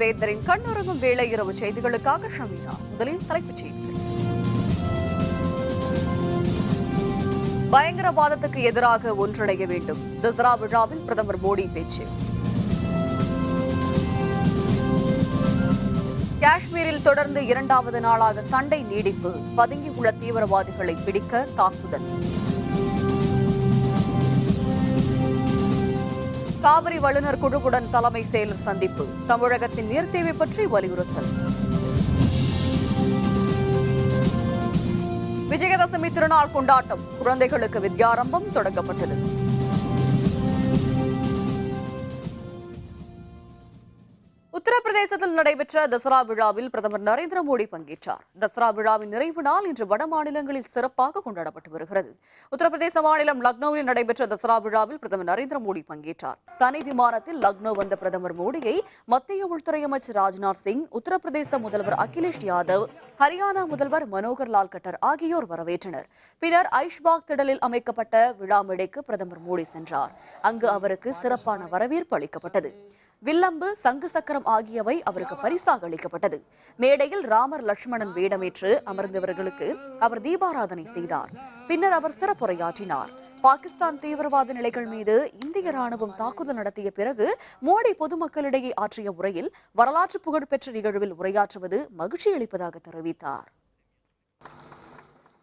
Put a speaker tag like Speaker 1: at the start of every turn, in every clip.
Speaker 1: வேந்தரின் கண்ணுறங்கும் வேளை இரவு செய்திகளுக்காக ஷமீனா. முதலில் தலைப்புச் செய்திகள். பயங்கரவாதத்துக்கு எதிராக ஒன்றிணைய வேண்டும். தசரா விழாவில் பிரதமர் மோடி பேச்சு. காஷ்மீரில் தொடர்ந்து இரண்டாவது நாளாக சண்டை நீடிப்பு. பதுங்கியுள்ள தீவிரவாதிகளை பிடிக்க தாக்குதல். காவிரி வல்லுநர் குழுவுடன் தலைமை செயலர் சந்திப்பு. தமிழகத்தின் நீர் தேவை பற்றி வலியுறுத்தல். விஜயதசமி திருநாள் கொண்டாட்டம். குழந்தைகளுக்கு வித்யாரம்பம் தொடங்கப்பட்டது. உத்தரப்பிரதேசத்தில் நடைபெற்ற தசரா விழாவில் பிரதமர் நரேந்திர மோடி பங்கேற்றார். தசரா விழாவின் நிறைவு நாள் இன்று வட மாநிலங்களில் சிறப்பாக கொண்டாடப்பட்டு வருகிறது. உத்தரப்பிரதேச மாநிலம் லக்னோவில் நடைபெற்ற தசரா விழாவில் பிரதமர் நரேந்திர மோடி பங்கேற்றார். தனி விமானத்தில் லக்னோ வந்த பிரதமர் மோடியை மத்திய உள்துறை அமைச்சர் ராஜ்நாத் சிங், உத்தரப்பிரதேச முதல்வர் அகிலேஷ் யாதவ், ஹரியானா முதல்வர் மனோகர் லால் கட்டர் ஆகியோர் வரவேற்றனர். பின்னர் ஐஷ்பாக் திடலில் அமைக்கப்பட்ட விழா மேடைக்கு பிரதமர் மோடி சென்றார். அங்கு அவருக்கு சிறப்பான வரவேற்பு அளிக்கப்பட்டது. வில்லம்பு, சங்கு சக்கரம் ஆகியவை அவருக்கு பரிசாக அளிக்கப்பட்டது. மேடையில் ராமர், லட்சுமணன் வேடமேற்று அமர்ந்தவர்களுக்கு அவர் தீபாராதனை செய்தார். பின்னர் அவர் சிறப்புரையாற்றினார். பாகிஸ்தான் தீவிரவாத நிலைகள் மீது இந்திய ராணுவம் தாக்குதல் நடத்திய பிறகு மோடி பொதுமக்களிடையே ஆற்றிய உரையில் வரலாற்று புகழ்பெற்ற நிகழ்வில் உரையாற்றுவது மகிழ்ச்சி அளிப்பதாக தெரிவித்தார்.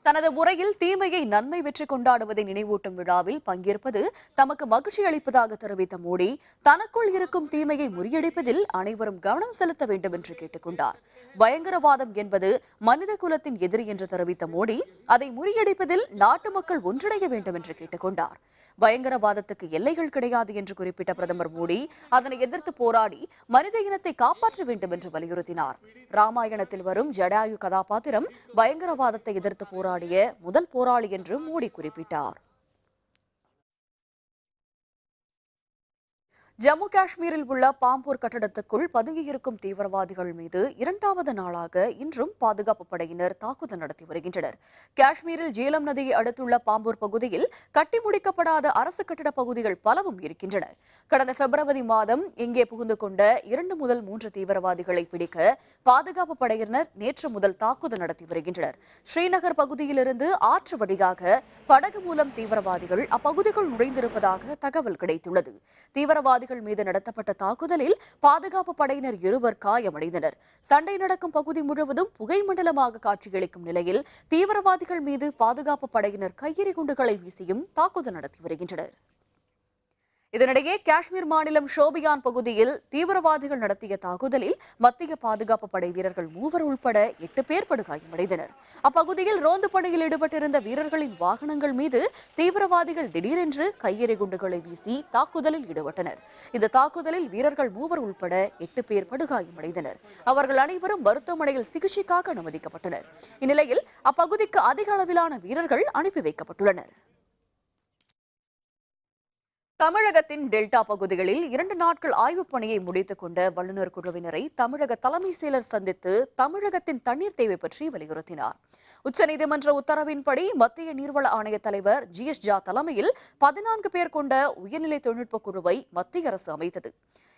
Speaker 1: தனது உரையில் தீமையை நன்மை வெற்றி கொண்டாடுவதை நினைவூட்டும் விழாவில் பங்கேற்பது தமக்கு மகிழ்ச்சி அளிப்பதாக தெரிவித்த மோடி, தனக்குள் இருக்கும் தீமையை முறியடிப்பதில் அனைவரும் கவனம் செலுத்த வேண்டும் என்று கேட்டுக் கொண்டார். பயங்கரவாதம் என்பது மனித குலத்தின் எதிரி என்று தெரிவித்த மோடி, அதை முறியடிப்பதில் நாட்டு மக்கள் ஒன்றிணைய வேண்டும் என்று கேட்டுக் கொண்டார். பயங்கரவாதத்துக்கு எல்லைகள் கிடையாது என்று குறிப்பிட்ட பிரதமர் மோடி, அதனை எதிர்த்து போராடி மனித இனத்தை காப்பாற்ற வேண்டும் என்று வலியுறுத்தினார். ராமாயணத்தில் வரும் ஜடாயு கதாபாத்திரம் பயங்கரவாதத்தை எதிர்த்து போராடிய முதல் போராளி என்று மோடி குறிப்பிட்டார். ஜம்மு காஷ்மீரில் உள்ள பாம்பூர் கட்டடத்துக்குள் பதுங்கியிருக்கும் தீவிரவாதிகள் மீது இரண்டாவது நாளாக இன்றும் பாதுகாப்பு படையினர் தாக்குதல் நடத்தி வருகின்றனர். காஷ்மீரில் ஜீலம் நதியை அடுத்துள்ள பாம்பூர் பகுதியில் கட்டி முடிக்கப்படாத அரசு கட்டிட பகுதிகள் பலவும் இருக்கின்றன. கடந்த பிப்ரவரி மாதம் இங்கே புகுந்து கொண்ட 2 முதல் 3 தீவிரவாதிகளை பிடிக்க பாதுகாப்பு படையினர் நேற்று முதல் தாக்குதல் நடத்தி வருகின்றனர். ஸ்ரீநகர் பகுதியிலிருந்து ஆற்று வழியாக படகு மூலம் தீவிரவாதிகள் அப்பகுதிக்குள் நுழைந்திருப்பதாக தகவல் கிடைத்துள்ளது. தீவிரவாதிகள் மீது நடத்தப்பட்ட தாக்குதலில் பாதுகாப்பு படையினர் 2 காயமடைந்தனர். சண்டை நடக்கும் பகுதி முழுவதும் புகை மண்டலமாக காட்சியளிக்கும் நிலையில் தீவிரவாதிகள் மீது பாதுகாப்பு படையினர் கையெறி குண்டுகளை வீசியும் தாக்குதல் நடத்தி வருகின்றனர். இதனிடையே காஷ்மீர் மாநிலம் ஷோபியான் பகுதியில் தீவிரவாதிகள் நடத்திய தாக்குதலில் மத்திய பாதுகாப்பு படை வீரர்கள் 3 உள்பட 8 பேர் படுகாயமடைந்தனர். அப்பகுதியில் ரோந்து பணியில் ஈடுபட்டிருந்த வீரர்களின் வாகனங்கள் மீது தீவிரவாதிகள் திடீரென்று கையெறி குண்டுகளை வீசி தாக்குதலில் ஈடுபட்டனர். இந்த தாக்குதலில் வீரர்கள் 3 உள்பட 8 பேர் படுகாயமடைந்தனர். அவர்கள் அனைவரும் மருத்துவமனையில் சிகிச்சைக்காக அனுமதிக்கப்பட்டனர். இந்நிலையில் அப்பகுதிக்கு அதிக அளவிலான வீரர்கள் அனுப்பி வைக்கப்பட்டுள்ளனர். தமிழகத்தின் டெல்டா பகுதிகளில் 2 நாட்கள் ஆய்வுப் பணியை முடித்துக் கொண்ட வல்லுநர் குழுவினரை தமிழக தலைமை செயலர் சந்தித்து தமிழகத்தின் தண்ணீர் தேவை பற்றி வலியுறுத்தினார். உச்சநீதிமன்ற உத்தரவின்படி மத்திய நீர்வள ஆணைய தலைவர் GS ஜா தலைமையில் 14 பேர் கொண்ட உயர்நிலை தொழில்நுட்ப குழுவை மத்திய அரசு அமைத்தது.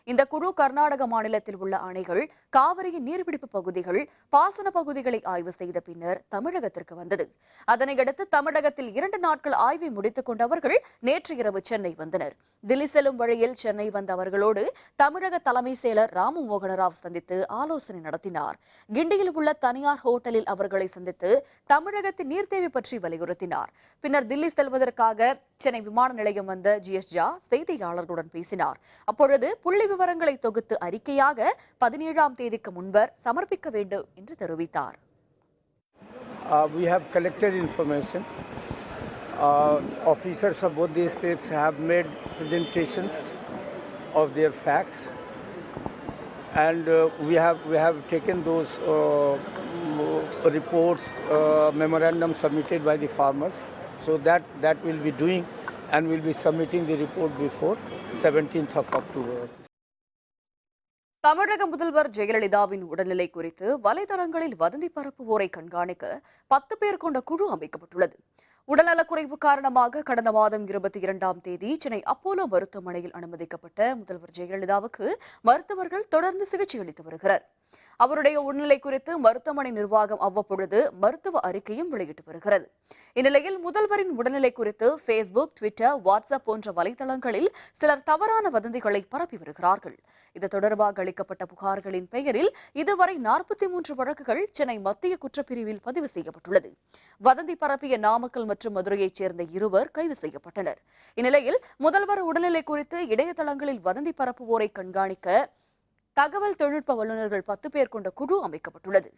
Speaker 1: இந்த குழு கர்நாடக மாநிலத்தில் உள்ள அணைகள், காவிரியின் நீர்பிடிப்பு பகுதிகள், பாசன பகுதிகளை ஆய்வு செய்த பின்னர் தமிழகத்திற்கு வந்தது. அதனையடுத்து தமிழகத்தில் 2 நாட்கள் ஆய்வை முடித்துக் கொண்டவர்கள் நேற்று இரவு சென்னை வந்தனர். தில்லி செல்லும் வழியில் சென்னை வந்த அவர்களோடு தமிழக தலைமை செயலர் ராமு மோகனராவ் சந்தித்து ஆலோசனை நடத்தினார். கிண்டியில் உள்ள தனியார் ஹோட்டலில் அவர்களை சந்தித்து தமிழகத்தின் நீர் தேவை பற்றி வலியுறுத்தினார். பின்னர் தில்லி செல்வதற்காக சென்னை விமான நிலையம் வந்த GS ஜா செய்தியாளர்களுடன் பேசினார். அப்பொழுது புள்ளி விவரங்களை தொகுத்து அறிக்கையாக 17ஆம் தேதிக்கு முன்பர் சமர்ப்பிக்க வேண்டும் என்று தெரிவித்தார்.
Speaker 2: We have collected information. Officers of both these states have made presentations of their facts, and we have taken those reports, memorandum submitted by the farmers. So that we'll be doing, and we'll be submitting the report before 17th of October.
Speaker 1: தமிழக முதல்வர் ஜெயலலிதாவின் உடல்நிலை குறித்து வலைதளங்களில் வதந்தி பரப்புவோரை கண்காணிக்க 10 பேர் கொண்ட குழு அமைக்கப்பட்டுள்ளது. உடல்நலக்குறைவு காரணமாக கடந்த மாதம் 22ஆம் தேதி சென்னை அப்போலோ மருத்துவமனையில் அனுமதிக்கப்பட்ட முதல்வர் ஜெயலலிதாவுக்கு மருத்துவர்கள் தொடர்ந்து சிகிச்சை அளித்து வருகிறார். அவருடைய உடல்நிலை குறித்து மருத்துவமனை நிர்வாகம் அவ்வப்பொழுது மருத்துவ அறிக்கையும் வெளியிட்டு வருகிறது. இந்நிலையில் முதல்வரின் உடல்நிலை குறித்து பேஸ்புக், ட்விட்டர், வாட்ஸ்அப் போன்ற வலைதளங்களில் சிலர் தவறான வதந்திகளை பரப்பி வருகிறார்கள். இது தொடர்பாக அளிக்கப்பட்ட புகார்களின் பெயரில் இதுவரை 43 வழக்குகள் சென்னை மத்திய குற்றப்பிரிவில் பதிவு செய்யப்பட்டுள்ளது. வதந்தி பரப்பிய நாமக்கல் மற்றும் மதுரையைச் சேர்ந்த 2 கைது செய்யப்பட்டனர். இந்நிலையில் முதல்வர் உடல்நிலை குறித்து இணையதளங்களில் வதந்தி பரப்புவோரை கண்காணிக்க தகவல் தொழில்நுட்ப வல்லுநர்கள் 10 பேர் கொண்ட குழு அமைக்கப்பட்டுள்ளது.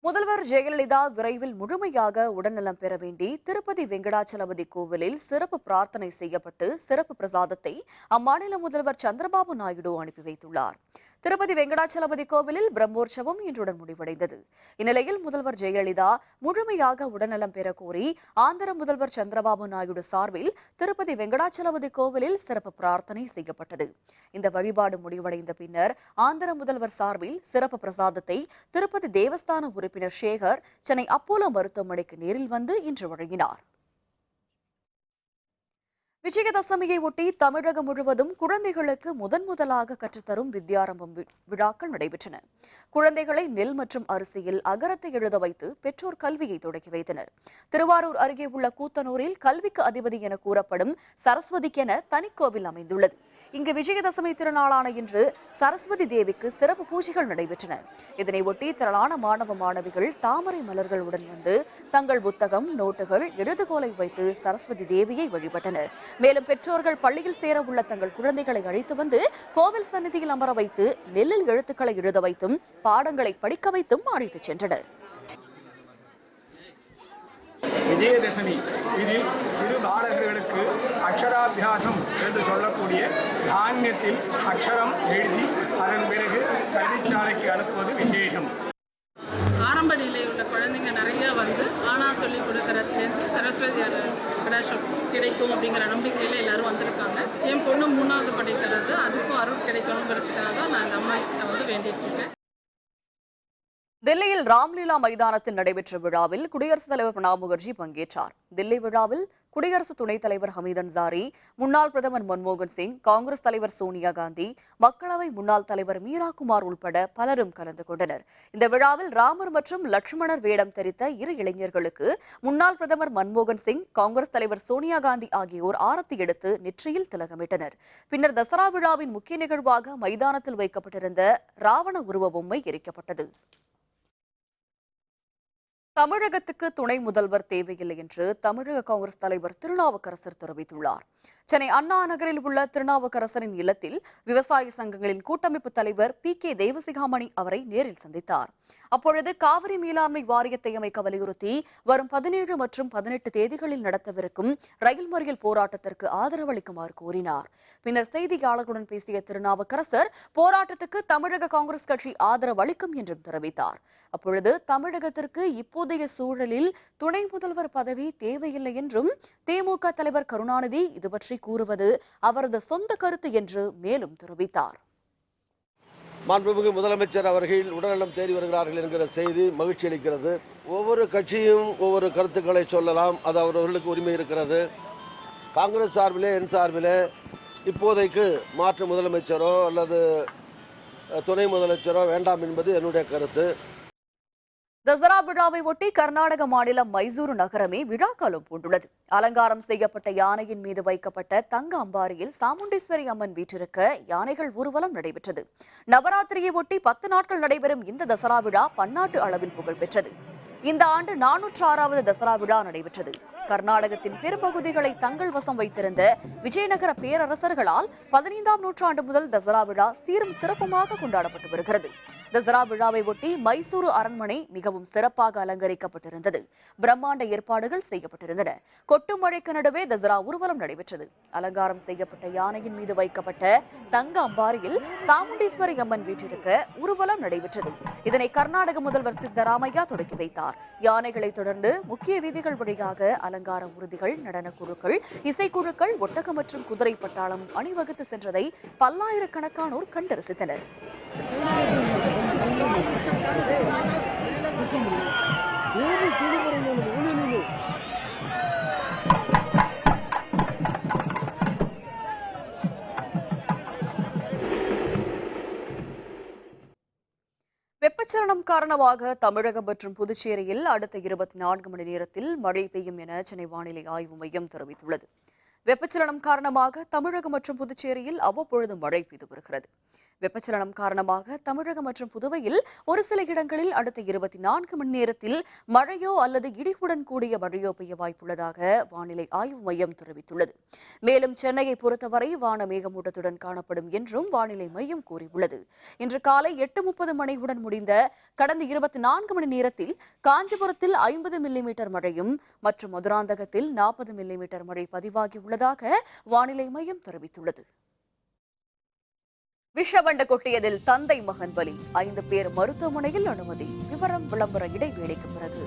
Speaker 1: முதல்வர் ஜெயலலிதா விரைவில் முழுமையாக உடல்நலம் பெற வேண்டி திருப்பதி வெங்கடாச்சலபதி கோவிலில் சிறப்பு பிரார்த்தனை செய்யப்பட்டு சிறப்பு பிரசாதத்தை அம்மாநில முதல்வர் சந்திரபாபு நாயுடு அனுப்பி வைத்துள்ளார். திருப்பதி வெங்கடாச்சலபதி கோவிலில் பிரம்மோற்சவம் இன்றுடன் முடிவடைந்தது. இந்நிலையில் முதல்வர் ஜெயலலிதா முழுமையாக உடல்நலம் பெற கோரி ஆந்திர முதல்வர் சந்திரபாபு நாயுடு சார்பில் திருப்பதி வெங்கடாச்சலபதி கோவிலில் சிறப்பு பிரார்த்தனை செய்யப்பட்டது. இந்த வழிபாடு முடிவடைந்த பின்னர் ஆந்திர முதல்வர் சார்பில் சிறப்பு பிரசாதத்தை திருப்பதி தேவஸ்தான உறுப்பினர் சேகர் சென்னை அப்போலோ மருத்துவமனைக்கு நேரில் வந்து இன்று வழங்கினார். விஜயதசமியை ஒட்டி தமிழகம் முழுவதும் குழந்தைகளுக்கு முதலாக கற்றுத்தரும் வித்யாரம்பம் விழாக்கள் நடைபெற்றன. குழந்தைகளை நெல் மற்றும் அரிசியில் அகரத்தை எழுத வைத்து பெற்றோர் கல்வியை தொடங்கி வைத்தனர். திருவாரூர் அருகே உள்ள கூத்தனூரில் கல்விக்கு அதிபதி என கூறப்படும் சரஸ்வதிக்கென தனிக்கோவில் அமைந்துள்ளது. இங்கு விஜயதசமி திருநாளான இன்று சரஸ்வதி தேவிக்கு சிறப்பு பூஜைகள் நடைபெற்றன. இதனை ஒட்டி திரளான மாணவ மாணவிகள் தாமரை மலர்களுடன் வந்து தங்கள் புத்தகம், நோட்டுகள், எழுதுகோலை வைத்து சரஸ்வதி தேவியை வழிபட்டனர். மேலும் பெற்றோர்கள் பள்ளியில் சேர உள்ள தங்கள் குழந்தைகளை அழைத்து வந்து கோவில் சந்நிதியில் அமர வைத்து நெல்லில் எழுத்துக்களை எழுத வைத்தும் பாடங்களை படிக்க வைத்தும் அழைத்துச் சென்றனர்.
Speaker 3: விஜயதசமி இதில் சிறு பாலகர்களுக்கு அக்ஷராபியாசம் என்று சொல்லக்கூடிய தானியத்தில் அக்ஷரம் எழுதி அதன் பிறகு கல்விச்சாலைக்கு அனுப்புவது விசேஷம்.
Speaker 4: ஆரம்ப நிலையில் உள்ள குழந்தைங்க நிறைய வந்து ஆனா சொல்லி கொடுக்கறதுலேருந்து சரஸ்வதி கடாட்சம் கிடைக்கும் அப்படிங்கிற நம்பிக்கையில் எல்லாரும் வந்திருக்காங்க. என் பொண்ணு 3வது படிக்கிறது, அதுக்கும் அருள் கிடைக்கணுங்கிறதுக்காக தான் நாங்கள் அம்மா கிட்ட வந்து வேண்டிட்டு இருக்கேன்.
Speaker 1: தில்லியில் ராம்லீலா மைதானத்தில் நடைபெற்ற விழாவில் குடியரசுத் தலைவர் பிரணாப் முகர்ஜி பங்கேற்றார். தில்லி விழாவில் குடியரசு துணைத் தலைவர் ஹமீத் அன்சாரி, முன்னாள் பிரதமர் மன்மோகன் சிங், காங்கிரஸ் தலைவர் சோனியா காந்தி, மக்களவை முன்னாள் தலைவர் மீரா குமார் உள்பட பலரும் கலந்து கொண்டனர். இந்த விழாவில் ராமர் மற்றும் லட்சுமணர் வேடம் தரித்த 2 இளைஞர்களுக்கு முன்னாள் பிரதமர் மன்மோகன் சிங், காங்கிரஸ் தலைவர் சோனியா காந்தி ஆகியோர் ஆரத்தி எடுத்து நெற்றியில் திலகமிட்டனர். பின்னர் தசரா விழாவின் முக்கிய நிகழ்வாக மைதானத்தில் வைக்கப்பட்டிருந்த ராவண உருவ பொம்மை எரிக்கப்பட்டது. தமிழகத்துக்கு துணை முதல்வர் தேவையில்லை என்று தமிழக காங்கிரஸ் தலைவர் திருநாவுக்கரசர் தெரிவித்துள்ளார். சென்னை அண்ணா நகரில் உள்ள திருநாவுக்கரசரின் இல்லத்தில் விவசாய சங்கங்களின் கூட்டமைப்பு தலைவர் PK தேவசிகாமணி அவரை நேரில் சந்தித்தார். அப்பொழுது காவிரி மேலாண்மை வாரியத்தை அமைக்க வலியுறுத்தி வரும் 17 மற்றும் 18 தேதிகளில் நடத்தவிருக்கும் ரயில் மறியல் போராட்டத்திற்கு ஆதரவு அளிக்குமாறு கோரினார். பின்னர் செய்தியாளர்களுடன் பேசிய திருநாவுக்கரசர் போராட்டத்துக்கு தமிழக காங்கிரஸ் கட்சி ஆதரவு அளிக்கும் என்றும் தெரிவித்தார். அப்பொழுது தமிழகத்திற்கு இப்போதைய சூழலில் துணை முதல்வர் பதவி தேவையில்லை என்றும் திமுக தலைவர் கருணாநிதி இது பற்றி கூறுவது அவரது சொந்த கருத்து என்று மேலும் தெரிவித்தார்.
Speaker 5: மாண்புமிகு முதலமைச்சர் அவர்கள் உடல்நலம் தேடி வருகிறார்கள் என்கிற செய்தி மகிழ்ச்சி அளிக்கிறது. ஒவ்வொரு கட்சியும் ஒவ்வொரு கருத்துக்களை சொல்லலாம், அது அவர்களுக்கு உரிமை இருக்கிறது. காங்கிரஸ் சார்பிலே என் சார்பிலே இப்போதைக்கு மாற்று முதலமைச்சரோ அல்லது துணை முதலமைச்சரோ வேண்டாம் என்பது என்னுடைய கருத்து.
Speaker 1: தசரா விழாவை ஒட்டி கர்நாடக மாநிலம் மைசூரு நகரமே விழாக்காலம் பூண்டுள்ளது. அலங்காரம் செய்யப்பட்ட யானையின் மீது வைக்கப்பட்ட தங்க அம்பாரியில் சாமுண்டீஸ்வரி அம்மன் வீற்றிருக்க யானைகள் ஊர்வலம் நடைபெற்றது. நவராத்திரியை ஒட்டி 10 நாட்கள் நடைபெறும் இந்த தசரா விழா பன்னாட்டு அளவில் புகழ்பெற்றது. இந்த ஆண்டு 406வது தசரா விழா நடைபெற்றது. கர்நாடகத்தின் பெரும்பகுதிகளை தங்கள் வசம் வைத்திருந்த விஜயநகர பேரரசர்களால் 15ஆம் நூற்றாண்டு முதல் தசரா விழா சீரும் சிறப்புமாக கொண்டாடப்பட்டு வருகிறது. தசரா விழாவை ஒட்டி மைசூரு அரண்மனை மிகவும் சிறப்பாக அலங்கரிக்கப்பட்டிருந்தது. பிரம்மாண்ட ஏற்பாடுகள் செய்யப்பட்டிருந்தன. கொட்டும் மழைக்கு நடுவே தசரா ஊர்வலம் நடைபெற்றது. அலங்காரம் செய்யப்பட்ட யானையின் மீது வைக்கப்பட்ட தங்க அம்பாரியில் சாமுண்டீஸ்வரி அம்மன் வீற்றிருக்க ஊர்வலம் நடைபெற்றது. இதனை கர்நாடக முதல்வர் சித்தராமையா தொடங்கி வைத்தார். யானைகளை தொடர்ந்து முக்கிய வீதிகள் வழியாக அலங்கார ஊர்திகள், நடன குழுக்கள், இசைக்குழுக்கள், ஒட்டகம் மற்றும் குதிரை பட்டாளம் அணிவகுத்து சென்றதை பல்லாயிரக்கணக்கானோர் கண்டு ரசித்தனர். வெப்பச்சலனம் காரணமாக தமிழகம் மற்றும் புதுச்சேரியில் அடுத்த 24 மணி நேரத்தில் மழை பெய்யும் என சென்னை வானிலை ஆய்வு மையம் தெரிவித்துள்ளது. வெப்பச்சலனம் காரணமாக தமிழகம் மற்றும் புதுச்சேரியில் அவ்வப்பொழுது மழை பெய்து வருகிறது. வெப்பச்சலனம் காரணமாக தமிழகம் மற்றும் புதுவையில் ஒரு சில இடங்களில் அடுத்த 24 மணி நேரத்தில் மழையோ அல்லது இடியுடன் கூடிய மழையோ பெய்ய வாய்ப்புள்ளதாக வானிலை ஆய்வு மையம் தெரிவித்துள்ளது. மேலும் சென்னையை பொறுத்தவரை வான மேகமூட்டத்துடன் காணப்படும் என்றும் வானிலை மையம் கூறியுள்ளது. இன்று காலை 8:30 மணியுடன் முடிந்த கடந்த 24 மணி நேரத்தில் காஞ்சிபுரத்தில் 50 மில்லிமீட்டர் மழையும் மற்றும் மதுராந்தகத்தில் 40 மில்லிமீட்டர் மழை பதிவாகியுள்ளதாக வானிலை மையம் தெரிவித்துள்ளது. விஷவண்ட கொட்டியதில் தந்தை மகன் பலி, 5 பேர் மருத்துவமனையில் அனுமதி. விவரம் விளம்பர இடைவேளைக்கு பிறகு.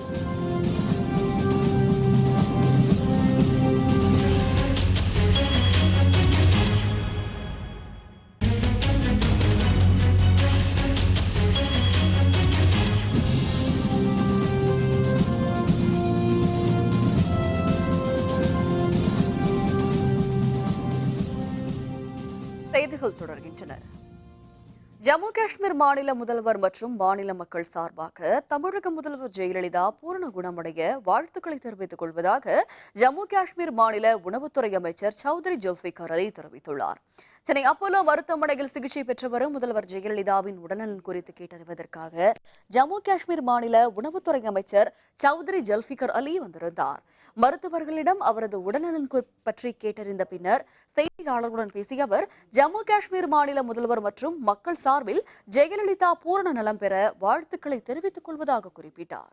Speaker 1: செய்திகள் தொடர்கின்றன. ஜம்மு காஷ்மீர் மாநில முதல்வர் மற்றும் மாநில மக்கள் சார்பாக தமிழக முதல்வர் ஜெயலலிதா பூரண குணமடைய வாழ்த்துக்களை தெரிவித்துக் கொள்வதாக ஜம்மு காஷ்மீர் மாநில உணவுத்துறை அமைச்சர் சௌத்ரி ஜுல்ஃபிகர் அலி தெரிவித்துள்ளார். சென்னை அப்போலோ மருத்துவமனையில் சிகிச்சை பெற்று வரும் முதல்வர் ஜெயலலிதாவின் உடல்நலன் குறித்து கேட்டறிவதற்காக ஜம்மு காஷ்மீர் மாநில உணவுத்துறை அமைச்சர் சௌத்ரி ஜுல்ஃபிகர் அலி வந்திருந்தார். மருத்துவர்களிடம் அவரது உடல்நலன் பற்றி கேட்டறிந்த பின்னர் செய்தியாளர்களுடன் பேசிய அவர் ஜம்மு காஷ்மீர் மாநில முதல்வர் மற்றும் மக்கள் சார்பில் ஜெயலலிதா பூரண நலம் பெற வாழ்த்துக்களை தெரிவித்துக் கொள்வதாக குறிப்பிட்டார்.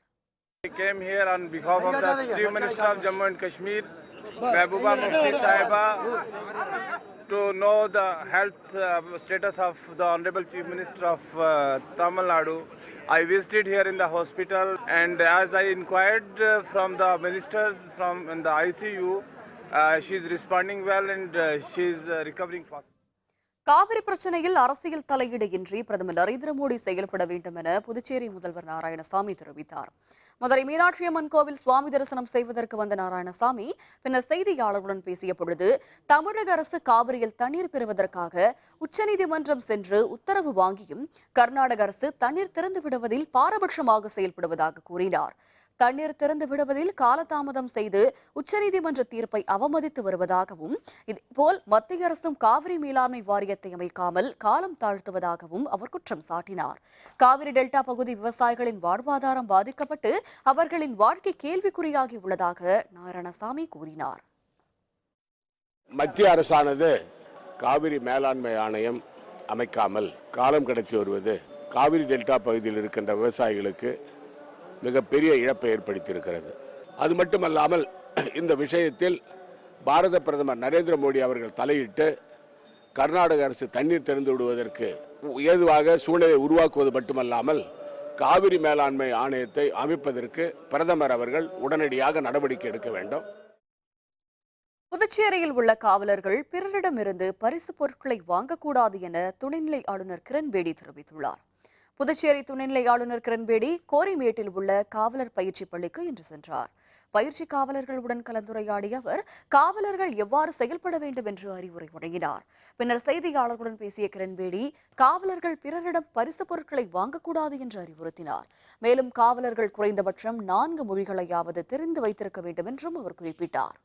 Speaker 6: I came here on behalf of the Chief Minister of Jammu and Kashmir, Mehbooba Mufti Sahiba, to know the health status of the Honorable Chief Minister of Tamil Nadu. I visited here in the hospital, and as I inquired from the ministers from in the ICU, she is responding well and she is recovering fast.
Speaker 1: Kaveri பிரச்சனையில் அரசியல் தலையீடு இன்றி பிரதமர் நரேந்திர மோடி செயல்பட வேண்டும் என புதுச்சேரி முதல்வர் நாராயணசாமி தெரிவித்தார். மதுரை மீனாட்சி அம்மன் கோவில் சுவாமி தரிசனம் செய்வதற்கு வந்த நாராயணசாமி பின்னர் செய்தியாளர்களுடன் பேசிய பொழுது தமிழக அரசு காவிரியில் தண்ணீர் பெறுவதற்காக உச்சநீதிமன்றம் சென்று உத்தரவு வாங்கியும் கர்நாடக அரசு தண்ணீர் திறந்து விடுவதில் பாரபட்சமாக செயல்படுவதாக கூறினார். தண்ணீர் திறந்து விடுவதில் காலதாமதம் செய்து உச்சநீதிமன்ற தீர்ப்பை அவமதித்து வருவதாகவும் இதேபோல் மத்திய அரசும் காவிரி மேலாண்மை வாரியத்தை அமைக்காமல் காலம் தாழ்த்துவதாகவும் அவர் குற்றம் சாட்டினார். காவிரி டெல்டா பகுதி விவசாயிகளின் வாழ்வாதாரம் பாதிக்கப்பட்டு அவர்களின் வாழ்க்கை கேள்விக்குறியாகி உள்ளதாக நாராயணசாமி கூறினார்.
Speaker 7: மத்திய அரசானது காவிரி மேலாண்மை ஆணையம் அமைக்காமல் காலம் கடத்தி வருவது காவிரி டெல்டா பகுதியில் இருக்கின்ற விவசாயிகளுக்கு மிகப்பெரிய இழப்பை ஏற்படுத்தியிருக்கிறது. அது மட்டுமல்லாமல் இந்த விஷயத்தில் பாரத பிரதமர் நரேந்திர மோடி அவர்கள் தலையிட்டு கர்நாடக அரசு தண்ணீர் திறந்து விடுவதற்கு ஏதுவாக சூழ்நிலை உருவாக்குவது மட்டுமல்லாமல் காவிரி மேலாண்மை ஆணையத்தை அமைப்பதற்கு பிரதமர் அவர்கள் உடனடியாக நடவடிக்கை எடுக்க வேண்டும்.
Speaker 1: புதுச்சேரியில் உள்ள காவலர்கள் பிறரிடமிருந்து பரிசு பொருட்களை வாங்கக்கூடாது என துணைநிலை ஆளுநர் கிரண்பேடி தெரிவித்துள்ளார். புதுச்சேரி துணைநிலை ஆளுநர் கிரண்பேடி கோரிமேட்டில் உள்ள காவலர் பயிற்சி பள்ளிக்கு இன்று சென்றார். பயிற்சி காவலர்களுடன் கலந்துரையாடிய அவர் காவலர்கள் எவ்வாறு செயல்பட வேண்டும் என்று அறிவுரை வழங்கினார். பின்னர் செய்தியாளர்களுடன் பேசிய கிரண்பேடி காவலர்கள் பிறரிடம் பரிசு பொருட்களை வாங்கக்கூடாது என்று அறிவுறுத்தினார். மேலும் காவலர்கள் குறைந்தபட்சம் 4 மொழிகளையாவது தெரிந்து வைத்திருக்க வேண்டும் என்றும் அவர் குறிப்பிட்டார்.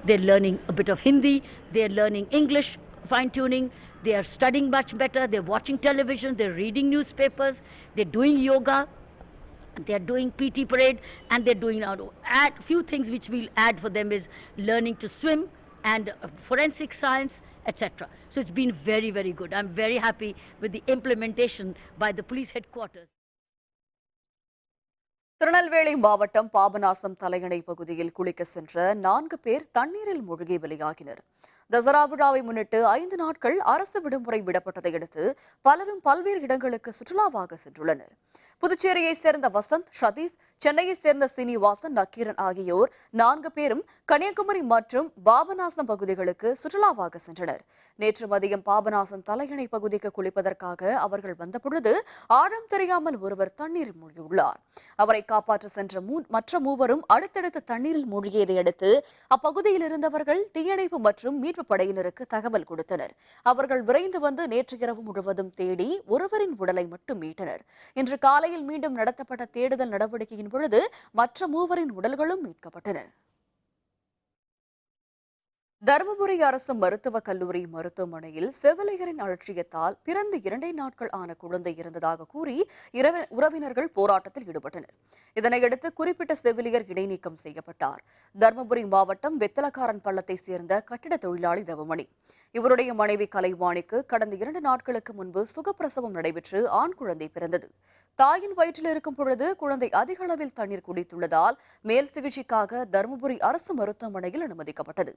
Speaker 8: They're learning a bit of Hindi, they're learning English, fine-tuning, they are studying much better, they're watching television, they're reading newspapers, they're doing yoga, they're doing PT parade, and they're doing add few things which we'll add for them is learning to swim and forensic science, etc. So it's been very, very good. I'm very happy with the implementation by the police headquarters.
Speaker 1: Tirunelveli மாவட்டம் பாபநாசம் தலையணை பகுதியில் குளிக்க சென்ற 4 பேர் தண்ணீரில் மூழ்கி பலியாகினர். தசரா விழாவை முன்னிட்டு 5 நாட்கள் அரசு விடுமுறை விடப்பட்டதை அடுத்து பலரும் பல்வேறு இடங்களுக்கு சுற்றுலாவாக சென்றுள்ளனர். புதுச்சேரியை சேர்ந்த வசந்த், சதீஷ், சென்னையை சேர்ந்த சீனிவாசன், நக்கீரன் ஆகியோர் 4 பேரும் கன்னியாகுமரி மற்றும் பாபநாசம் பகுதிகளுக்கு சுற்றுலாவாக சென்றனர். நேற்று மதியம் பாபநாசம் தலையணை பகுதிக்கு குளிப்பதற்காக அவர்கள் வந்தபொழுது ஆழம் தெரியாமல் ஒருவர் தண்ணீரில் மூழ்கியுள்ளார். அவரை காப்பாற்ற சென்ற மற்ற மூவரும் அடுத்தடுத்து தண்ணீரில் மூழ்கியதை அடுத்து அப்பகுதியில் இருந்தவர்கள் தீயணைப்பு மற்றும் மீட்பு படையினருக்கு தகவல் கொடுத்தனர். அவர்கள் விரைந்து வந்து நேற்று இரவு முழுவதும் தேடி ஒருவரின் உடலை மட்டும் மீட்டனர். இன்று காலையில் மீண்டும் நடத்தப்பட்ட தேடுதல் நடவடிக்கையின் பொழுது மற்ற மூவரின் உடல்களும் மீட்கப்பட்டன. தருமபுரி அரசு மருத்துவக் கல்லூரி மருத்துவமனையில் செவிலியரின் அலட்சியத்தால் பிறந்து 2 நாட்கள் ஆன குழந்தை இருந்ததாக கூறி உறவினர்கள் போராட்டத்தில் ஈடுபட்டனர். இதனையடுத்து குறிப்பிட்ட செவிலியர் இடைநீக்கம் செய்யப்பட்டார். தருமபுரி மாவட்டம் வெத்தலக்காரன் பள்ளத்தை சேர்ந்த கட்டிட தொழிலாளி தவமணி. இவருடைய மனைவி கலைவாணிக்கு கடந்த 2 நாட்களுக்கு முன்பு சுகப்பிரசவம் நடைபெற்று ஆண் குழந்தை பிறந்தது. தாயின் வயிற்றில் இருக்கும் பொழுது குழந்தை அதிக அளவில் தண்ணீர் குடித்துள்ளதால் மேல் சிகிச்சைக்காக தருமபுரி அரசு மருத்துவமனையில் அனுமதிக்கப்பட்டது.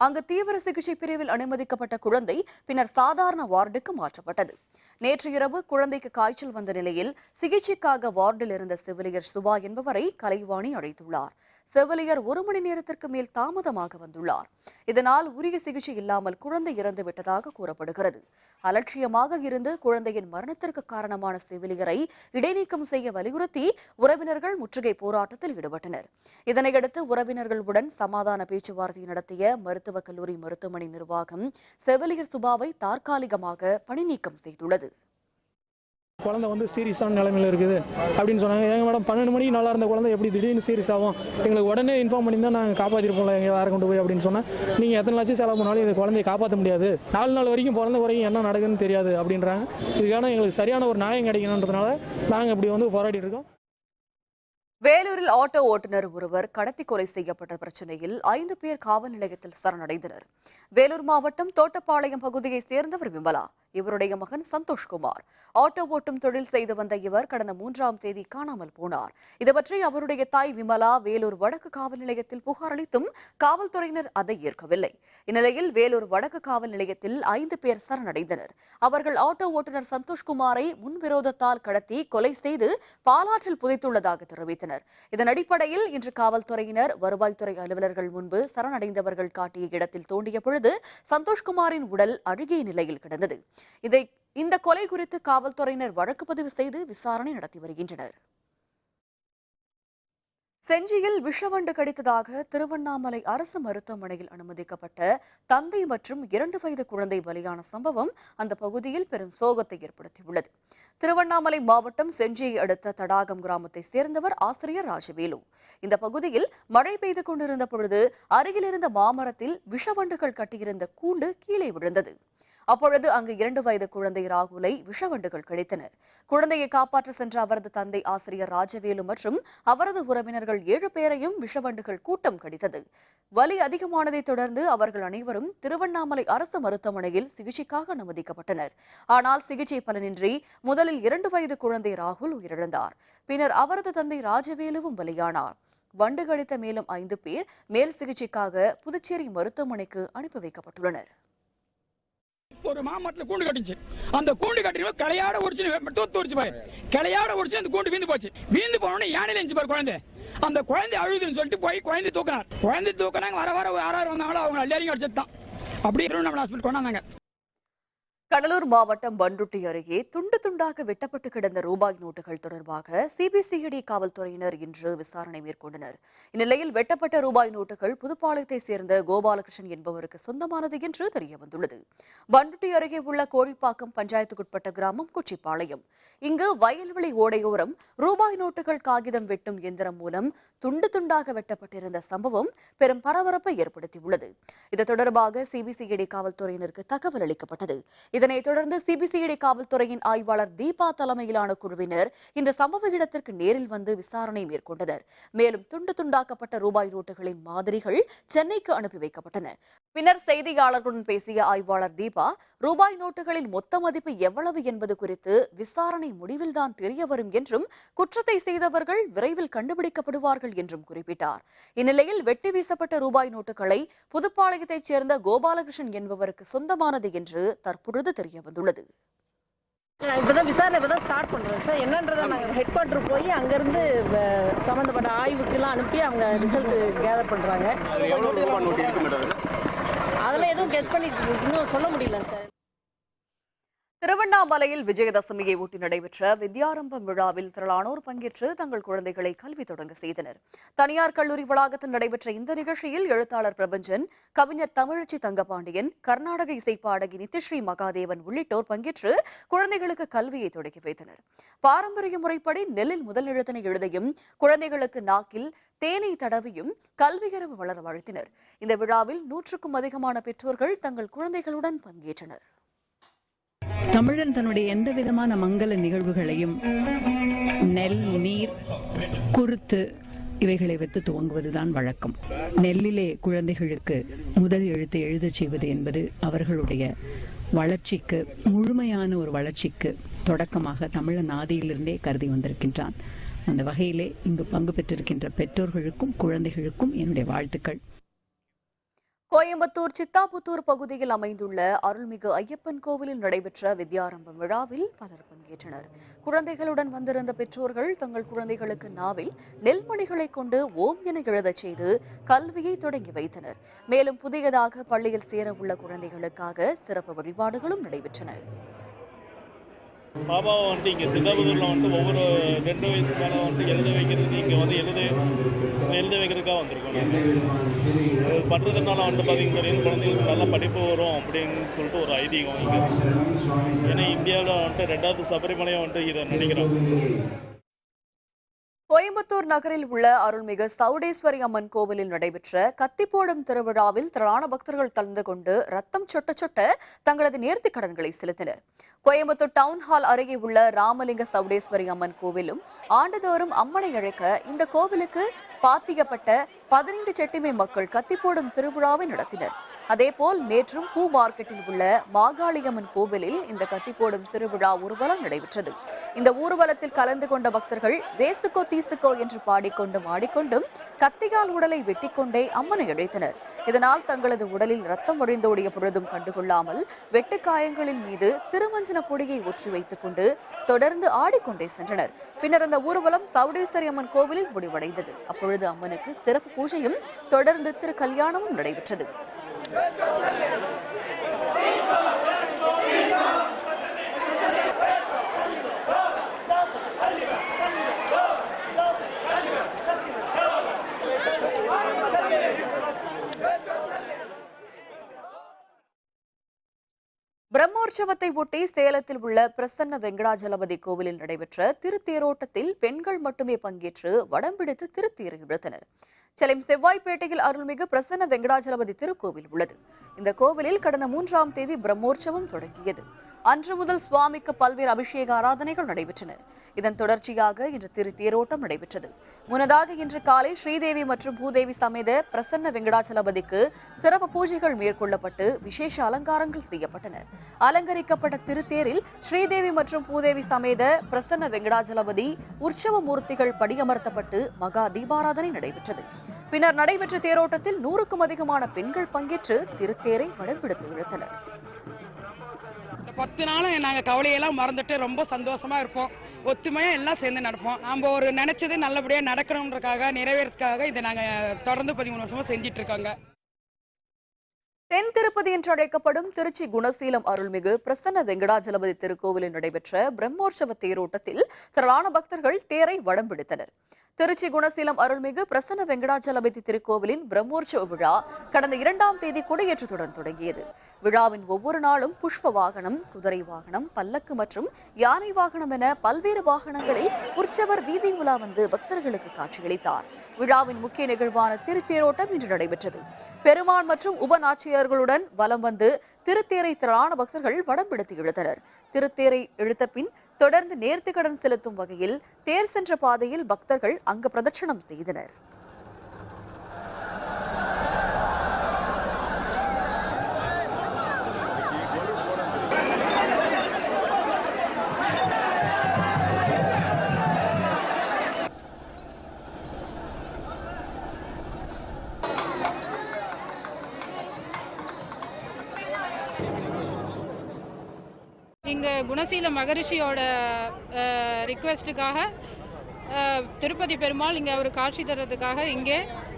Speaker 1: அங்கு தீவிர சிகிச்சை பிரிவில் அனுமதிக்கப்பட்ட குழந்தை பின்னர் சாதாரண வார்டுக்கு மாற்றப்பட்டது. நேற்று இரவு குழந்தைக்கு காய்ச்சல் வந்த நிலையில் சிகிச்சைக்காக வார்டில் இருந்த செவிலியர் சுபா என்பவரை கலைவாணி அழைத்துள்ளார். செவிலியர் 1 மணி நேரத்திற்கு மேல் தாமதமாக வந்துள்ளார். இதனால் உரிய சிகிச்சை இல்லாமல் குழந்தை இறந்து விட்டதாக கூறப்படுகிறது. அலட்சியமாக இருந்து குழந்தையின் மரணத்திற்கு காரணமான செவிலியரை இடைநீக்கம் செய்ய வலியுறுத்தி உறவினர்கள் முற்றுகை போராட்டத்தில் ஈடுபட்டனர். இதனையடுத்து உறவினர்களுடன் சமாதான பேச்சுவார்த்தை நடத்திய மருத்துவக் கல்லூரி மருத்துவமனை நிர்வாகம் செவிலியர் சுபாவை தற்காலிகமாக பணி நீக்கம் செய்துள்ளது.
Speaker 9: குழந்தை வந்து சீரியஸான நிலைமையில் இருக்குது அப்படின்னு சொன்னாங்க. எங்கள் மேடம் 12 மணிக்கு நல்லா இருந்த குழந்தை எப்படி திடீர்னு சீரியஸ் ஆகும், எங்களுக்கு உடனே இன்ஃபார்ம் பண்ணி தான் நாங்கள் காப்பாற்றிருப்போம்ல, எங்கே வேறு கொண்டு போய் அப்படின்னு சொன்னால் நீங்கள் எத்தனை லட்சம் செலவு பண்ணாலும் இந்த குழந்தையை காப்பாற்ற முடியாது, 4 நாள் வரைக்கும் பிறந்த வரைக்கும் என்ன நடக்குதுன்னு தெரியாது அப்படின்றாங்க. இதுக்கான எங்களுக்கு சரியான ஒரு நியாயம் கிடைக்கணுன்றதுனால நாங்கள் இப்படி வந்து போராடிட்டு இருக்கோம்.
Speaker 1: வேலூரில் ஆட்டோ ஓட்டுநர் ஒருவர் கடத்தி கொலை செய்யப்பட்ட பிரச்சனையில் 5 பேர் காவல் நிலையத்தில் சரணடைந்தனர். வேலூர் மாவட்டம் தோட்டப்பாளையம் பகுதியைச் சேர்ந்தவர் விமலா. இவருடைய மகன் சந்தோஷ்குமார். ஆட்டோ ஓட்டும் தொழில் செய்து வந்த இவர் கடந்த 3ஆம் தேதி காணாமல் போனார். இதுபற்றி அவருடைய தாய் விமலா வேலூர் வடக்கு காவல் நிலையத்தில் புகார் அளித்தும் காவல்துறையினர் அதை ஏற்கவில்லை. இந்நிலையில் வேலூர் வடக்கு காவல் நிலையத்தில் 5 பேர் சரணடைந்தனர். அவர்கள் ஆட்டோ ஓட்டுநர் சந்தோஷ்குமாரை முன்விரோதத்தால் கடத்தி கொலை செய்து பாலாற்றில் புதைத்துள்ளதாக தெரிவித்தனர். இதன் அடிப்படையில் இன்று காவல்துறையினர் வருவாய்த்துறை அலுவலர்கள் முன்பு சரணடைந்தவர்கள் காட்டிய இடத்தில் தோண்டிய பொழுது சந்தோஷ்குமாரின் உடல் அழுகிய நிலையில் கிடந்தது. இந்த கொலை குறித்து காவல்துறையினர் வழக்கு பதிவு செய்து விசாரணை நடத்தி வருகின்றனர். செஞ்சியில் விஷவண்டு கடித்ததாக திருவண்ணாமலை அரசு மருத்துவமனையில் அனுமதிக்கப்பட்ட தந்தை மற்றும் 2 வயது குழந்தை பலியான சம்பவம் அந்த பகுதியில் பெரும் சோகத்தை ஏற்படுத்தியுள்ளது. திருவண்ணாமலை மாவட்டம் செஞ்சியை அடுத்த தடாகம் கிராமத்தை சேர்ந்தவர் ஆசிரியர் ராஜவேலு. இந்த பகுதியில் மழை பெய்து கொண்டிருந்த பொழுது அருகிலிருந்த மாமரத்தில் விஷவண்டுகள் கட்டியிருந்த கூண்டு கீழே விழுந்தது. அப்பொழுது அங்கு 2 வயது குழந்தை ராகுலை விஷவண்டுகள் கடித்தன. குழந்தையை காப்பாற்ற சென்ற அவரது தந்தை ஆசிரியர் ராஜவேலு மற்றும் அவரது உறவினர்கள் 7 பேரையும் விஷவண்டுகள் கூட்டம் கடித்தது. வலி அதிகமானதை தொடர்ந்து அவர்கள் அனைவரும் திருவண்ணாமலை அரசு மருத்துவமனையில் சிகிச்சைக்காக அனுமதிக்கப்பட்டனர். ஆனால் சிகிச்சை பலனின்றி முதலில் 2 வயது குழந்தை ராகுல் உயிரிழந்தார். பின்னர் அவரது தந்தை ராஜவேலுவும் பலியானார். வண்டு கடித்த மேலும் 5 பேர் மேல் சிகிச்சைக்காக புதுச்சேரி மருத்துவமனைக்கு அனுப்பி வைக்கப்பட்டுள்ளனர்.
Speaker 10: ஒரு மாமரத்துல கூண்டு கட்டிச்சு. அந்த கூண்டு கட்டி கிளையாட ஒடிச்சு பாரு, கிளையாட ஒடிச்சு அந்த கூண்டு வீந்து போச்சு. வீந்து போனோட யானையில இருந்துச்சு பாரு குழந்தை. அந்த குழந்தை அழுதுன்னு சொல்லிட்டு போய் குழந்தை தூக்கினார். குழந்தை தூக்கினாங்க. வர யாராரு வந்தாங்களோ அவங்க எல்லாரையும் அடிச்சுதான் அப்படியே நம்ம ஹாஸ்பிட்டல் கொண்டாந்தாங்க.
Speaker 1: கடலூர் மாவட்டம் பண்ருட்டி அருகே துண்டு துண்டாக வெட்டப்பட்டு கிடந்த ரூபாய் நோட்டுகள் தொடர்பாக சிபிசிஐடி காவல்துறையினர் இன்று விசாரணை மேற்கொண்டனர். இந்நிலையில் வெட்டப்பட்ட ரூபாய் நோட்டுகள் புதுப்பாளையத்தை சேர்ந்த கோபாலகிருஷ்ணன் என்பவருக்கு சொந்தமானது என்று தெரியவந்துள்ளது. பண்ருட்டி அருகே உள்ள கோழிப்பாக்கம் பஞ்சாயத்துக்குட்பட்ட கிராமம் குச்சிப்பாளையம். இங்கு வயல்வெளி ஓடையோரம் ரூபாய் நோட்டுகள் காகிதம் வெட்டும் எந்திரம் மூலம் துண்டு துண்டாக வெட்டப்பட்டிருந்த சம்பவம் பெரும் பரபரப்பை ஏற்படுத்தியுள்ளது. இது தொடர்பாக சிபிசிஐடி காவல்துறையினருக்கு தகவல் அளிக்கப்பட்டது. இதனைத் தொடர்ந்து சிபிசிஐடி காவல்துறையின் ஆய்வாளர் தீபா தலைமையிலான குழுவினர் இன்று சம்பவ இடத்திற்கு நேரில் வந்து விசாரணை மேற்கொண்டனர். மேலும் துண்டு துண்டாக்கப்பட்ட ரூபாய் நோட்டுகளின் மாதிரிகள் சென்னைக்கு அனுப்பி வைக்கப்பட்டன. பின்னர் செய்தியாளர்களுடன் பேசிய ஆய்வாளர் தீபா, ரூபாய் நோட்டுகளின் மொத்த மதிப்பு எவ்வளவு என்பது குறித்து விசாரணை முடிவில்தான் தெரியவரும் என்றும் குற்றத்தை செய்தவர்கள் விரைவில் கண்டுபிடிக்கப்படுவார்கள் என்றும் குறிப்பிட்டார். இந்நிலையில் வெட்டி வீசப்பட்ட ரூபாய் நோட்டுகளை புதுப்பாளையத்தைச் சேர்ந்த கோபாலகிருஷ்ணன் என்பவருக்கு சொந்தமானது என்று தற்பொழுது தெரிய வந்துள்ளது.
Speaker 11: இப்பதான் விசாரணை ஸ்டார்ட் பண்றோம் சார். என்னன்றதை நாங்கள் ஹெட் குவார்டர் போய் அங்கிருந்து சம்பந்தப்பட்ட ஆய்வுக்கெல்லாம் அனுப்பி அவங்க ரிசல்ட் கேதர் பண்றாங்க. அதெல்லாம் எதுவும் கெஸ் பண்ணி இன்னும் சொல்ல முடியல சார்.
Speaker 1: திருவண்ணாமலையில் விஜயதசமியை ஒட்டி நடைபெற்ற வித்யாரம்பம் விழாவில் திரளானோர் பங்கேற்று தங்கள் குழந்தைகளை கல்வி தொடங்க செய்தனர். தனியார் கல்லூரி வளாகத்தில் நடைபெற்ற இந்த நிகழ்ச்சியில் எழுத்தாளர் பிரபஞ்சன், கவிஞர் தமிழச்சி தங்கபாண்டியன், கர்நாடக இசைப்பாடகி நித்யஸ்ரீ மகாதேவன் உள்ளிட்டோர் பங்கேற்று குழந்தைகளுக்கு கல்வியை தொடங்கி வைத்தனர். பாரம்பரிய முறைப்படி நெல்லில் முதல் எழுத்தினை எழுதியும் குழந்தைகளுக்கு நாக்கில் தேனை தடவியும் கல்வியறிவு வளர வாழ்த்தினர். இந்த விழாவில் 100க்கும் அதிகமான பெற்றோர்கள் தங்கள் குழந்தைகளுடன் பங்கேற்றனர்.
Speaker 12: தமிழன் தன்னுடைய எந்த விதமான மங்கள நிகழ்வுகளையும் நெல், நீர், குருத்து இவைகளை வைத்து துவங்குவதுதான் வழக்கம். நெல்லிலே குழந்தைகளுக்கு முதல் எழுத்தை எழுதச் செய்வது என்பது அவர்களுடைய வளர்ச்சிக்கு, முழுமையான ஒரு வளர்ச்சிக்கு தொடக்கமாக தமிழன் ஆதியிலிருந்தே கருதி வந்திருக்கின்றான். அந்த வகையிலே இங்கு பங்கு பெற்றிருக்கின்ற பெற்றோர்களுக்கும் குழந்தைகளுக்கும் என்னுடைய வாழ்த்துக்கள்.
Speaker 1: கோயம்புத்தூர் சித்தாபுத்தூர் பகுதியில் அமைந்துள்ள அருள்மிகு ஐயப்பன் கோவிலில் நடைபெற்ற வித்யாரம்பம் விழாவில் பலர் பங்கேற்றனர். குழந்தைகளுடன் வந்திருந்த பெற்றோர்கள் தங்கள் குழந்தைகளுக்கு நாவில் நெல்மணிகளை கொண்டு ஓம் என எழுதச் செய்து கல்வியை தொடங்கி வைத்தனர். மேலும் புதியதாக பள்ளியில் சேர உள்ள குழந்தைகளுக்காக சிறப்பு வழிபாடுகளும் நடைபெற்றன.
Speaker 13: பாபாவை இங்கே சித்தாபுத்தூரில் ஒவ்வொரு 2 வயசு மேலே எழுத வைக்கிறதுக்கு இங்கே எழுத வைக்கிறதுக்காக வந்திருக்கோம். நாங்கள் இது பண்ணுறதுனால பார்த்தீங்கன்னா குழந்தைங்களுக்கு நல்ல படிப்பு வரும் அப்படின்னு சொல்லிட்டு ஒரு ஐதீகம் இங்கே. ஏன்னா இந்தியாவில் 2வது சபரிமலையை இதை நினைக்கிறோம்.
Speaker 1: கோயம்புத்தூர் நகரில் உள்ள அருள்மிகு சவுடேஸ்வரி அம்மன் கோவிலில் நடைபெற்ற கத்திப்போடும் திருவிழாவில் திரளான பக்தர்கள் கலந்து கொண்டு ரத்தம் சொட்ட சொட்ட தங்களது நேர்த்திக் கடன்களை செலுத்தினர். கோயம்புத்தூர் டவுன் ஹால் அருகே உள்ள ராமலிங்க சவுடேஸ்வரி அம்மன் கோவிலும் ஆண்டுதோறும் அம்மனை அழைக்க இந்த கோவிலுக்கு பாத்தியப்பட்ட 15 செட்டிமை மக்கள் கத்திப்போடும் திருவிழாவை நடத்தினர். அதேபோல் நேற்றும் பூ மார்க்கெட்டில் உள்ள மாகாளியம்மன் கோவிலில் இந்த கத்திப்போடும் திருவிழா ஊர்வலம் நடைபெற்றது. இந்த ஊர்வலத்தில் கலந்து கொண்ட பக்தர்கள் வேசுக்கோ தீசுக்கோ என்று பாடிக்கொண்டும் ஆடிக்கொண்டும் கத்திகால் உடலை வெட்டிக்கொண்டே அம்மனை அழைத்தனர். இதனால் தங்களது உடலில் ரத்தம் வழிந்தோடிய பொழுதும் கண்டுகொள்ளாமல் வெட்டுக்காயங்களின் மீது திருமஞ்சன பொடியை ஒற்றி வைத்துக் கொண்டு தொடர்ந்து ஆடிக்கொண்டே சென்றனர். பின்னர் அந்த ஊர்வலம் சவுடேஸ்வரி அம்மன் கோவிலில் முடிவடைந்தது. அப்பொழுது அம்மனுக்கு சிறப்பு பூஜையும் தொடர்ந்து திரு கல்யாணமும் நடைபெற்றது. பிரம்மோற்சவத்தை ஒட்டி சேலத்தில் உள்ள பிரசன்ன வெங்கடாஜலபதி கோவிலில் நடைபெற்ற திருத்தேரோட்டத்தில் பெண்கள் மட்டுமே பங்கேற்று வடம் பிடித்து திருத்தேரை இழுத்தனர். சென்னை செவ்வாய்ப்பேட்டையில் அருள்மிகு பிரசன்ன வெங்கடாஜலபதி திருக்கோவில் உள்ளது. இந்த கோவிலில் கடந்த 3ஆம் தேதி பிரம்மோற்சவம் தொடங்கியது. அன்று முதல் சுவாமிக்கு பல்வேறு அபிஷேக ஆராதனைகள் நடைபெற்றன. இதன் தொடர்ச்சியாக இன்று திருத்தேரோட்டம் நடைபெற்றது. முன்னதாக இன்று காலை ஸ்ரீதேவி மற்றும் பூதேவி சமேத பிரசன்ன வெங்கடாஜலபதிக்கு சிறப்பு பூஜைகள் மேற்கொள்ளப்பட்டு விசேஷ அலங்காரங்கள் செய்யப்பட்டன. அலங்கரிக்கப்பட்ட திருத்தேரில் ஸ்ரீதேவி மற்றும் பூதேவி சமேத பிரசன்ன வெங்கடாஜலபதி உற்சவ மூர்த்திகள் படியமர்த்தப்பட்டு மகா தீபாராதனை நடைபெற்றது. பின்னர் நடைபெற்ற தேரோட்டத்தில் 100க்கும் அதிகமான பெண்கள் பங்கேற்று திருத்தேரை வடம் பிடித்து இழுத்தனர்.
Speaker 10: 10 நாள் நாங்கள் கவலையெல்லாம் மறந்துட்டு ரொம்ப சந்தோஷமா இருப்போம். ஒத்துமையாக எல்லாம் சேர்ந்து நடப்போம். நாம் ஒரு நினைச்சது நல்லபடியாக நடக்கணுன்றதுக்காக, நிறைவேறதுக்காக இதை நாங்கள் தொடர்ந்து 13 வருஷமா செஞ்சிட்டு இருக்காங்க.
Speaker 1: தென் திருப்பதி என்று அழைக்கப்படும் திருச்சி குணசீலம் அருள்மிகு பிரசன்ன வெங்கடாஜலபதி திருக்கோவிலில் நடைபெற்ற பிரம்மோற்சவ தேரோட்டத்தில் திரளான பக்தர்கள் தேரை வடம் பிடித்தனர். திருச்சி குணசீலம் அருள்மிகு பிரசன்ன வெங்கடாஜலபதி திருக்கோவிலின் பிரம்மோற்சவ விழா கடந்த 2ஆம் தேதி கொடியேற்றத்துடன் தொடங்கியது. விழாவின் ஒவ்வொரு நாளும் புஷ்ப வாகனம், குதிரை வாகனம், பல்லக்கு மற்றும் யானை வாகனம் என பல்வேறு வாகனங்களில் உற்சவர் வீதி உலா வந்து பக்தர்களுக்கு காட்சியளித்தார். விழாவின் முக்கிய நிகழ்வான திருத்தேரோட்டம் இன்று நடைபெற்றது. பெருமாள் மற்றும் உபநாச்சியர்களுடன் வலம் வந்து திருத்தேரை திரளான பக்தர்கள் வடம் பிடித்து இழுத்தனர். திருத்தேரை இழுத்த பின் தொடர்ந்து நேர்த்திக்கடன் செலுத்தும் வகையில் தேர் சென்ற பாதையில் பக்தர்கள் அங்க பிரதட்சணம் செய்தனர்.
Speaker 4: இங்கே குணசீல மகரிஷியோட ரிக்வெஸ்ட்டுக்காக திருப்பதி பெருமாள் இங்கே அவர் காட்சி தர்றதுக்காக இங்கே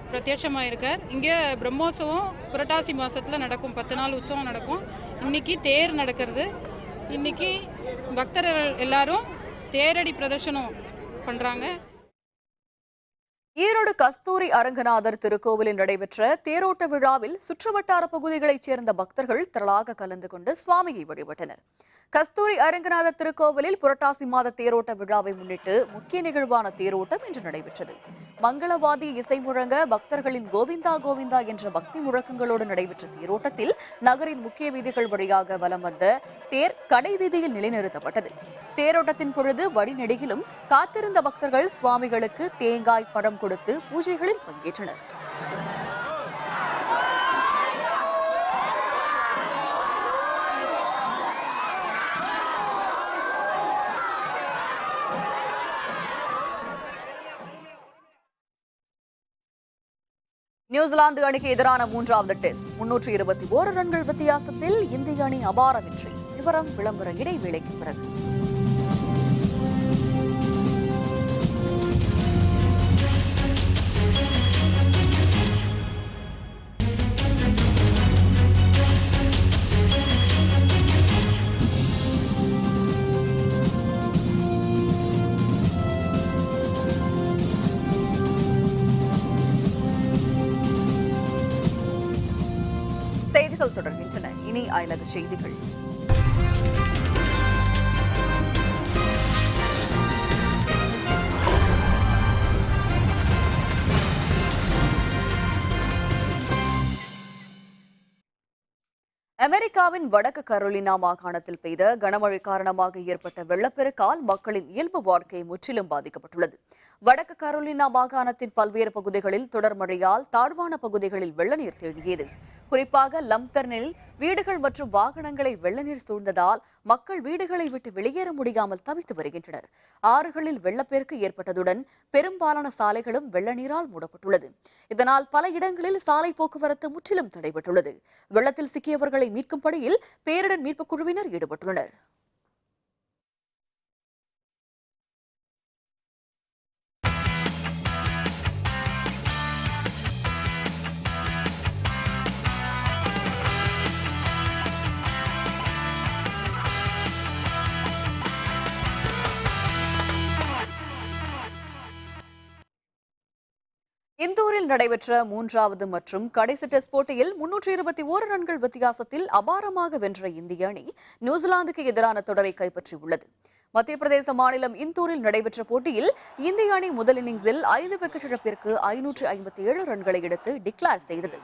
Speaker 4: பிரத்யட்சமாக இருக்கார். இங்கே பிரம்மோற்சவம் புரட்டாசி மாதத்தில் நடக்கும், 10 நாள் உற்சவம் நடக்கும். இன்றைக்கி தேர் நடக்கிறது. இன்றைக்கி பக்தர்கள் எல்லாரும் தேரடி பிரதர்ஷனம் பண்ணுறாங்க.
Speaker 1: ஈரோடு கஸ்தூரி அரங்கநாதர் திருக்கோவிலில் நடைபெற்ற தேரோட்ட விழாவில் சுற்றுவட்டார பகுதிகளைச் சேர்ந்த பக்தர்கள் திரளாக கலந்து கொண்டு சுவாமியை வழிபட்டனர். கஸ்தூரி அரங்கநாதர் திருக்கோவிலில் புரட்டாசி மாத தேரோட்ட விழாவை முன்னிட்டு முக்கிய நிகழ்வான தேரோட்டம் இன்று நடைபெற்றது. மங்களவாதி இசை முழங்க பக்தர்களின் கோவிந்தா கோவிந்தா என்ற பக்தி முழக்கங்களோடு நடைபெற்ற தேரோட்டத்தில் நகரின் முக்கிய வீதிகள் வழியாக வலம் வந்த தேர் கடை வீதியில் நிலைநிறுத்தப்பட்டது. தேரோட்டத்தின் பொழுது வழிநெடுகிலும் காத்திருந்த பக்தர்கள் சுவாமிகளுக்கு தேங்காய் பழம் கொடுத்து பூஜைகளில் பங்கேற்றனர். நியூசிலாந்து அணிக்கு எதிரான 3வது டெஸ்ட் 321 ரன்கள் வித்தியாசத்தில் இந்திய அணி அபார வெற்றி. விவரம் விளம்பர இடைவேளைக்கு பிறகு. செய்திகள் தொடர்கின்றன. இனி அயலக செய்திகள். அமெரிக்காவின் வடக்கு கரோலினா மாகாணத்தில் பெய்த கனமழை காரணமாக ஏற்பட்ட வெள்ளப்பெருக்கால் மக்களின் இயல்பு வாழ்க்கை முற்றிலும் பாதிக்கப்பட்டுள்ளது. வடக்கு கரோலினா மாகாணத்தின் பல்வேறு பகுதிகளில் தொடர் மழையால் தாழ்வான பகுதிகளில் வெள்ளநீர் தேங்கியது. குறிப்பாக லம்தர்னில் வீடுகள் மற்றும் வாகனங்களை வெள்ளநீர் சூழ்ந்ததால் மக்கள் வீடுகளை விட்டு வெளியேற முடியாமல் தவித்து வருகின்றனர். ஆறுகளில் வெள்ளப்பெருக்கு ஏற்பட்டதுடன் பெரும்பாலான சாலைகளும் வெள்ளநீரால் மூடப்பட்டுள்ளது. இதனால் பல இடங்களில் சாலை போக்குவரத்து முற்றிலும் தடைபட்டுள்ளது. வெள்ளத்தில் சிக்கியவர்களை மீட்கும் பணியில் பேரிடர் மீட்புக் குழுவினர் ஈடுபட்டுள்ளனர். இந்தூரில் நடைபெற்ற 3வது மற்றும் கடைசி டெஸ்ட் போட்டியில் 321 ரன்கள் வித்தியாசத்தில் அபாரமாக வென்ற இந்திய அணி நியூசிலாந்துக்கு எதிரான தொடரை கைப்பற்றியுள்ளது. மத்திய பிரதேச மாநிலம் இந்தூரில் நடைபெற்ற போட்டியில் இந்திய அணி முதல் இன்னிங்ஸில் 5 விக்கெட் இழப்பிற்கு 557 ரன்களை எடுத்து டிக்ளேர் செய்தது.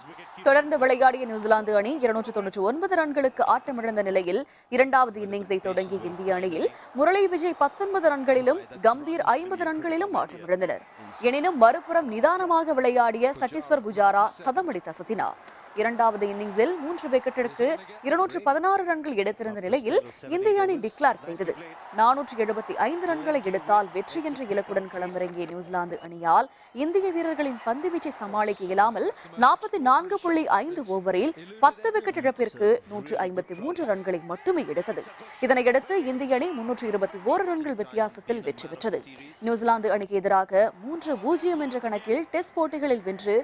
Speaker 1: தொடர்ந்து விளையாடிய நியூசிலாந்து அணி 299 ரன்களுக்கு ஆட்டமிழந்த நிலையில் 2வது இன்னிங்ஸை தொடங்கிய இந்திய அணியில் முரளி விஜய் 19 ரன்களிலும் கம்பீர் 50 ரன்களிலும் ஆட்டமிழந்தனர். எனினும் மறுபுறம் நிதானமாக விளையாடிய சட்டீஸ்வர் புஜாரா சதமடித்து அசத்தினார். 2வது இன்னிங்ஸில் 3 விக்கெட்டிற்கு 216 ரன்கள் எடுத்திருந்த நிலையில் இந்திய அணி டிக்ளேர் செய்தது. 475 ரன்களை எடுத்தால் வெற்றி என்ற இலக்குடன் களமிறங்கிய நியூசிலாந்து அணியால் இந்திய வீரர்களின் பந்துவீச்சை சமாளிக்க இயலாமல் 44.5 ஓவரில் 10 விக்கெட் இழப்பிற்கு 153 ரன்களை மட்டுமே எடுத்தது. இதனையடுத்து இந்திய அணி 321 ரன்கள் வித்தியாசத்தில் வெற்றி பெற்றது. நியூசிலாந்து அணிக்கு எதிராக 3-0 என்ற கணக்கில் டெஸ்ட் போட்டிகளில் வென்று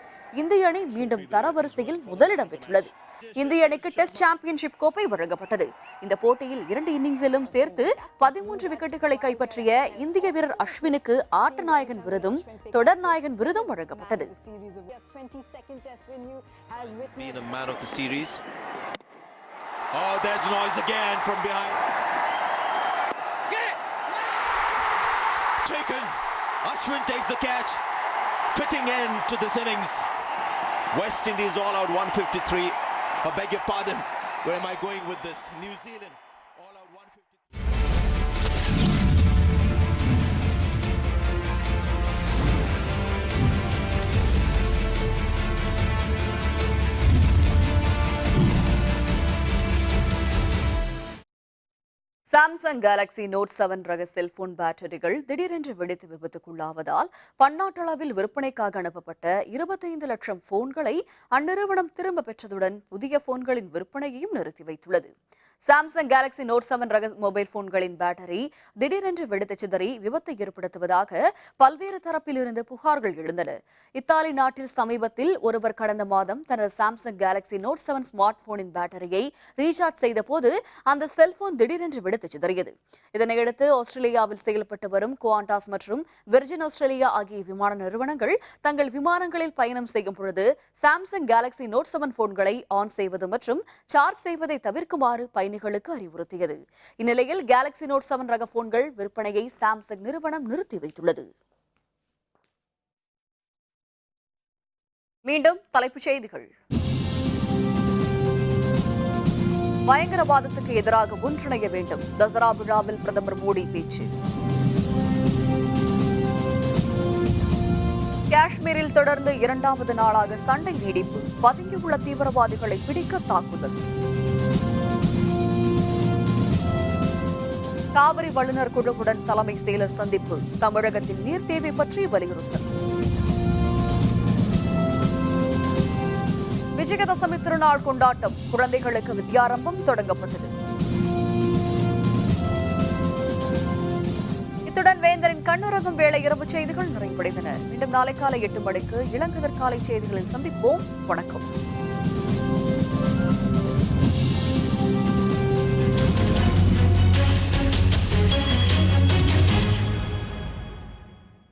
Speaker 1: இந்திய அணி மீண்டும் தரவரிசையில் முதலிடம் பெற்றுள்ளது. இந்திய அணிக்கு டெஸ்ட் சாம்பியன்ஷிப் கோப்பை வழங்கப்பட்டது. இந்த போட்டியில் 2 இன்னிங்ஸிலும் சேர்த்து 13 விக்கெட்டுகளை கைப்பற்றிய இந்திய வீரர் அஸ்வினுக்கு ஆட்ட நாயகன் விருதும் தொடர் நாயகன் விருதும் வழங்கப்பட்டது.
Speaker 14: Ashwin takes the catch, fitting end to this innings. West Indies all out 153. I beg your pardon. Where am I going with this? New Zealand, all out 153.
Speaker 1: Samsung Galaxy Note 7 ரக செல்போன் பேட்டரிகள் திடீரென்று வெடித்து விபத்துக்குள்ளாவதால் பன்னாட்டளவில் விற்பனைக்காக அனுப்பப்பட்ட 25 லட்சம் போன்களை அந்நிறுவனம் திரும்ப பெற்றதுடன் புதிய போன்களின் விற்பனையையும் நிறுத்தி வைத்துள்ளது. சாம்சங் கேலக்ஸி நோட் 7 ரக மொபைல் போன்களின் பேட்டரி திடீரென்று வெடித்து சிதறி விபத்தை ஏற்படுத்துவதாக பல்வேறு தரப்பிலிருந்து புகார்கள் எழுந்தன. இத்தாலி நாட்டில் சமீபத்தில் ஒருவர் கடந்த மாதம் தனது சாம்சங் கேலக்ஸி நோட் 7 ஸ்மார்ட் போனின் பேட்டரியை ரீசார்ஜ் செய்த போது அந்த செல்போன் திடீரென்று வெடித்து சிதறியது. இதனையடுத்து ஆஸ்திரேலியாவில் செயல்பட்டு வரும் குவாண்டாஸ் மற்றும் விர்ஜின் ஆஸ்திரேலியா ஆகிய விமான நிறுவனங்கள் தங்கள் விமானங்களில் பயணம் செய்யும் பொழுது சாம்சங் கேலக்ஸி நோட் 7 போன்களை ஆன் செய்வது மற்றும் சார்ஜ் செய்வதை தவிர்க்குமாறு பயணிகளுக்கு அறிவுறுத்தியது. இந்நிலையில் கேலக்ஸி நோட் 7 ரக போன்கள் விற்பனையை சாம்சங் நிறுவனம் நிறுத்தி வைத்துள்ளது. மீண்டும் தலைப்புச் செய்திகள். பயங்கரவாதத்துக்கு எதிராக ஒன்றிணைய வேண்டும், தசரா விழாவில் பிரதமர் மோடி பேச்சு. காஷ்மீரில் தொடர்ந்து 2வது நாளாக சண்டை நீடிப்பு, பதுங்கியுள்ள தீவிரவாதிகளை பிடிக்க தாக்குதல். காவிரி வல்லுநர் குழுவுடன் தலைமை செயலர் சந்திப்பு, தமிழகத்தின் நீர் தேவை பற்றி வலியுறுத்தல். விஜயதசமி திருநாள் கொண்டாட்டம், குழந்தைகளுக்கு வித்யாரம்பம் தொடங்கப்பட்டது. இத்துடன் வேந்தரின் கண்ணுறங்கும் வேளை இரவு செய்திகள் நிறைவடைந்தன. மீண்டும் நாளை காலை 8 மணிக்கு இளங்கதிர் காலை செய்திகளில் சந்திப்போம். வணக்கம்.